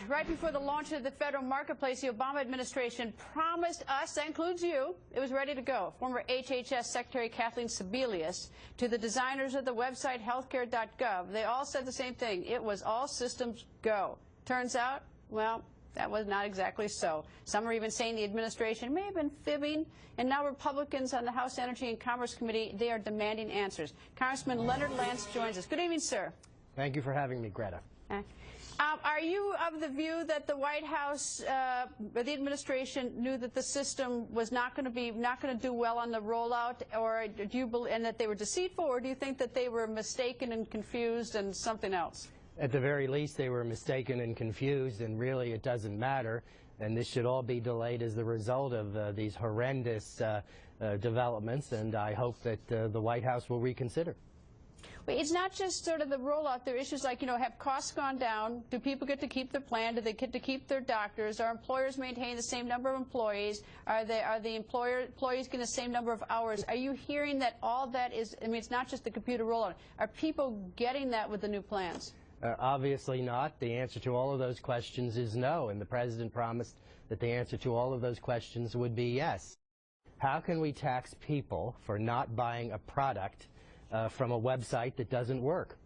Right before the launch of the federal marketplace, the Obama administration promised us, that includes you, it was ready to go. Former HHS Secretary Kathleen Sebelius to the designers of the website healthcare.gov, they all said the same thing. It was all systems go. Turns out, well, that was not exactly so. Some are even saying the administration may have been fibbing, and now Republicans on the House Energy and Commerce Committee, they are demanding answers. Congressman Leonard joins us. Good evening, sir. Thank you for having me, Greta. Are you of the view that the White House, the administration, knew that the system was not going to do well on the rollout, or do you believe, and that they were deceitful, or do you think that they were mistaken and confused and something else? At the very least, they were mistaken and confused, and really it doesn't matter. And this should all be delayed as the result of these horrendous developments, and I hope that the White House will reconsider. It's not just sort of the rollout. There are issues like, have costs gone down? Do people get to keep their plan? Do they get to keep their doctors? Are employers maintaining the same number of employees? Are the employees getting the same number of hours? Are you hearing that all that is, it's not just the computer rollout. Are people getting that with the new plans? Obviously not. The answer to all of those questions is no, and the President promised that the answer to all of those questions would be yes. How can we tax people for not buying a product from a website that doesn't work?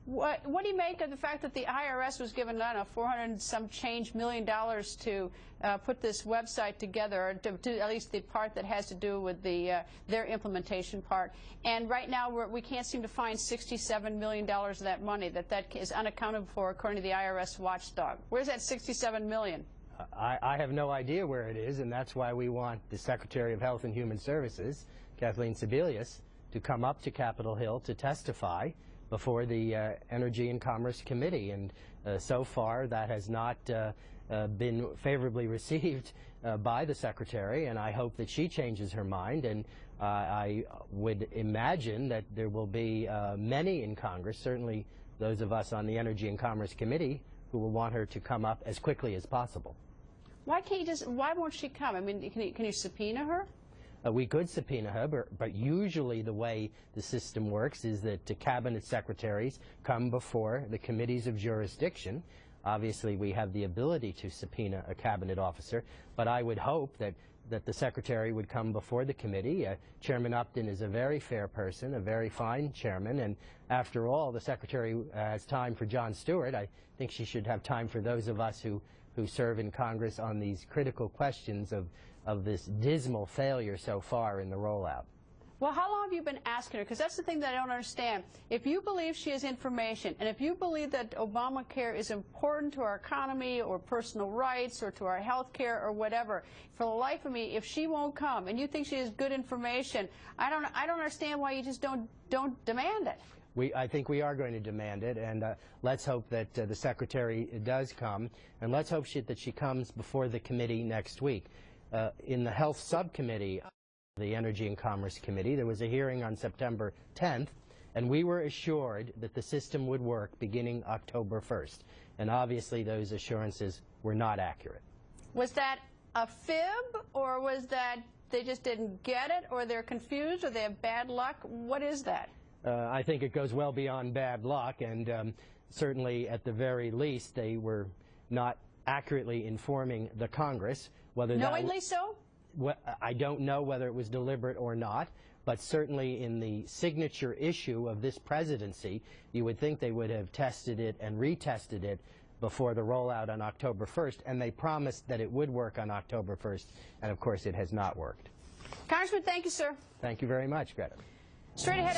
What do you make of the fact that the IRS was given, I don't know, $400 and some change million to put this website together, or to at least the part that has to do with their implementation part, and right now we can't seem to find $67 million of that money, that is unaccounted for according to the IRS watchdog. Where's that $67 million? I have no idea where it is, and that's why we want the Secretary of Health and Human Services, Kathleen Sebelius, to come up to Capitol Hill to testify before the Energy and Commerce Committee. And so far that has not been favorably received by the Secretary, and I hope that she changes her mind. And I would imagine that there will be many in Congress, certainly those of us on the Energy and Commerce Committee, who will want her to come up as quickly as possible. Why won't she come? Can you subpoena her? We could subpoena her, but usually the way the system works is that the cabinet secretaries come before the committees of jurisdiction. Obviously, we have the ability to subpoena a cabinet officer, but I would hope that the secretary would come before the committee. Chairman Upton is a very fair person, a very fine chairman, and after all, the secretary has time for Jon Stewart. I think she should have time for those of us who serve in Congress on these critical questions of this dismal failure so far in the rollout. Well, how long have you been asking her? Because that's the thing that I don't understand. If you believe she has information, and if you believe that Obamacare is important to our economy or personal rights or to our health care or whatever, for the life of me, if she won't come and you think she has good information, I don't understand why you just don't demand it. I think we are going to demand it, and let's hope that the Secretary does come, and let's hope that she comes before the committee next week. In the Health Subcommittee of the Energy and Commerce Committee, there was a hearing on September 10th, and we were assured that the system would work beginning October 1st. And obviously those assurances were not accurate. Was that a fib, or was that they just didn't get it, or they're confused, or they have bad luck? What is that? I think it goes well beyond bad luck, and certainly at the very least they were not accurately informing the Congress. Knowingly so? I don't know whether it was deliberate or not, but certainly in the signature issue of this presidency, you would think they would have tested it and retested it before the rollout on October 1st, and they promised that it would work on October 1st, and of course it has not worked. Congressman, thank you, sir. Thank you very much, Greta. Straight ahead.